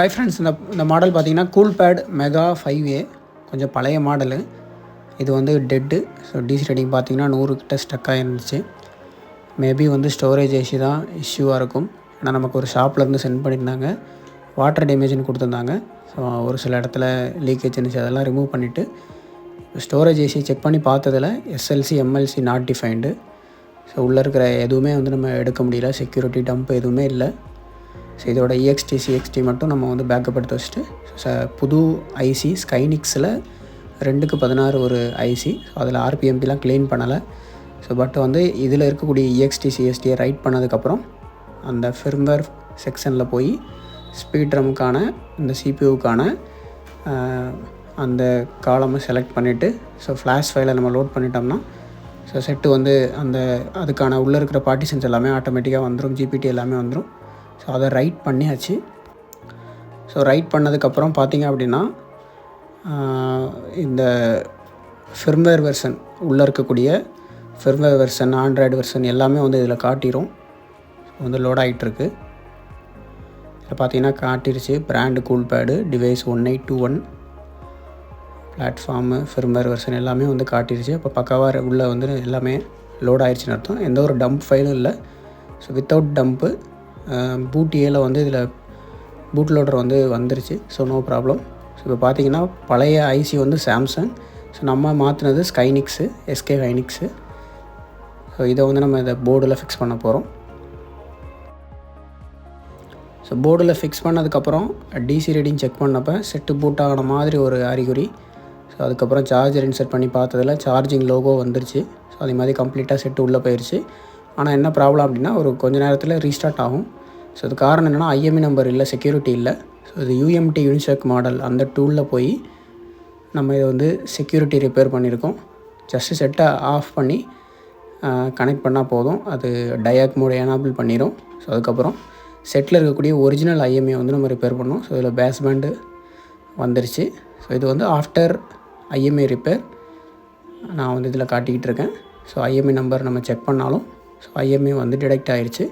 Hi friends, இந்த model பார்த்தீங்கன்னா கூல்பேட் mega 5A கொஞ்சம் பழைய மாடலு. இது வந்து டெட்டு. ஸோ டிசி ரேட்டிங் பார்த்தீங்கன்னா 100 கிட்ட ஸ்டக்காக இருந்துச்சு. மேபி வந்து ஸ்டோரேஜ் இஷ்யூ தான் இஷ்யூவாக இருக்கும். ஏன்னா நமக்கு ஒரு ஷாப்லேருந்து சென்ட் பண்ணியிருந்தாங்க. வாட்டர் டேமேஜ்னு கொடுத்துருந்தாங்க. ஸோ ஒரு சில இடத்துல லீக்கேஜ் இருந்துச்சு, அதெல்லாம் ரிமூவ் பண்ணிவிட்டு ஸ்டோரேஜ் ஏசி செக் பண்ணி பார்த்ததில் SLC MLC not defined. So உள்ளே இருக்கிற எதுவுமே வந்து நம்ம எடுக்க முடியல. செக்யூரிட்டி டம்ப் எதுவுமே இல்லை. ஸோ இதோட EXT CXT மட்டும் நம்ம வந்து பேக்கப் எடுத்து வச்சுட்டு புது ஐசி ஸ்கைனிக்ஸில் 2/16 ஒரு ஐசி. ஸோ அதில் RPMPலாம் க்ளீன் பண்ணலை. ஸோ பட் வந்து இதில் இருக்கக்கூடிய EXT CXTயை ரைட் பண்ணதுக்கப்புறம் அந்த ஃபிர்ம்வேர் செக்ஷனில் போய் ஸ்பீட் ட்ரம்க்கான இந்த CPUக்கான அந்த காலமை செலக்ட் பண்ணிவிட்டு ஸோ ஃப்ளாஷ் ஃபைலை நம்ம லோட் பண்ணிட்டோம்னா ஸோ செட்டு வந்து அதுக்கான உள்ளே இருக்கிற பார்ட்டிஷன்ஸ் எல்லாமே ஆட்டோமேட்டிக்காக வந்துடும். GPT எல்லாமே வந்துடும். ஸோ அதை ரைட் பண்ணியாச்சு. ஸோ ரைட் பண்ணதுக்கப்புறம் பார்த்திங்க அப்படின்னா இந்த ஃபிர்ம்வேர் வெர்ஷன் உள்ளே இருக்கக்கூடிய ஃபிர்ம்வேர் வெர்ஷன் ஆண்ட்ராய்டு வெர்ஷன் எல்லாமே வந்து இதில் காட்டிடும். வந்து லோட் ஆகிட்டுருக்கு. இதில் பார்த்திங்கன்னா காட்டிருச்சு. பிராண்டு கூல்பேடு, டிவைஸ் 1821, பிளாட்ஃபார்மு, ஃபிர்ம்வேர் வெர்ஷன் எல்லாமே வந்து காட்டிருச்சு. அப்போ பக்காவாக உள்ளே வந்து எல்லாமே லோட் ஆகிடுச்சின்னு அர்த்தம். எந்த ஒரு டம்ப் ஃபைலும் இல்லை. ஸோ வித்தவுட் டம்ப்பு பூட் ஏல வந்து இதில் பூட் லோடர் வந்து வந்துருச்சு. So no problem. ஸோ இப்போ பார்த்திங்கன்னா பழைய ஐசி வந்து சாம்சங். ஸோ நம்ம மாற்றினது ஸ்கைனிக்ஸு, SK ஹைனிக்ஸு. ஸோ இதை வந்து நம்ம இதை போர்டில் ஃபிக்ஸ் பண்ண போகிறோம். ஸோ போர்டில் ஃபிக்ஸ் பண்ணதுக்கப்புறம் டிசி ரீடிங் செக் பண்ணப்போ செட்டு பூட் ஆகின மாதிரி ஒரு அறிகுறி. ஸோ அதுக்கப்புறம் சார்ஜர் இன்சர்ட் பண்ணி பார்த்ததில் சார்ஜிங் லோகோ வந்துருச்சு. ஸோ அதே மாதிரி கம்ப்ளீட்டாக செட்டு உள்ளே போயிடுச்சு. ஆனால் என்ன ப்ராப்ளம் அப்படின்னா ஒரு கொஞ்சம் நேரத்தில் ரீஸ்டார்ட் ஆகும். ஸோ அது காரணம் என்னென்னா IMEI நம்பர் இல்லை, செக்யூரிட்டி இல்லை. ஸோ இது UMT யூனிசெக் மாடல் அந்த டூலில் போய் நம்ம இதை வந்து செக்யூரிட்டி ரிப்பேர் பண்ணியிருக்கோம். ஜஸ்ட்டு செட்டை ஆஃப் பண்ணி கனெக்ட் பண்ணால் போதும். அது டயாக் மோட் எனேபிள் பண்ணிடும். ஸோ அதுக்கப்புறம் செட்டில் இருக்கக்கூடிய ஒரிஜினல் IMEI வந்து நம்ம ரிப்பேர் பண்ணோம். ஸோ இதில் பேஸ் பேண்டு வந்துருச்சு. ஸோ இது வந்து ஆஃப்டர் IMEI ரிப்பேர் நான் வந்து இதில் காட்டிக்கிட்டு இருக்கேன். ஸோ IMEI நம்பர் நம்ம செக் பண்ணாலும் ஸோ IMEI வந்து டிடெக்ட் ஆகிடுச்சு.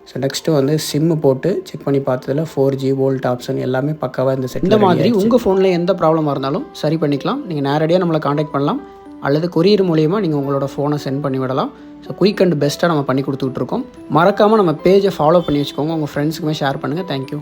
ஸோ நெக்ஸ்ட்டு வந்து சிம்மு போட்டு செக் பண்ணி பார்த்ததில் 4G வோல்ட் ஆப்ஷன் எல்லாமே பக்காவாக இந்த செட். இந்த மாதிரி உங்கள் ஃபோனில் எந்த ப்ராப்ளமாக இருந்தாலும் சரி பண்ணிக்கலாம். நீங்கள் நேரடியாக நம்மளை காண்டாக்ட் பண்ணலாம், அல்லது கொரியர் மூலிமா நீங்கள் உங்களோட ஃபோனை சென்ட் பண்ணி விடலாம். ஸோ குயிக் அண்ட் பெஸ்ட்டாக நம்ம பண்ணி கொடுத்துட்ருக்கோம். மறக்காமல் நம்ம பேஜை ஃபாலோ பண்ணி வச்சுக்கோங்க. உங்கள் ஃப்ரெண்ட்ஸுக்குமே ஷேர் பண்ணுங்கள். தேங்க்யூ.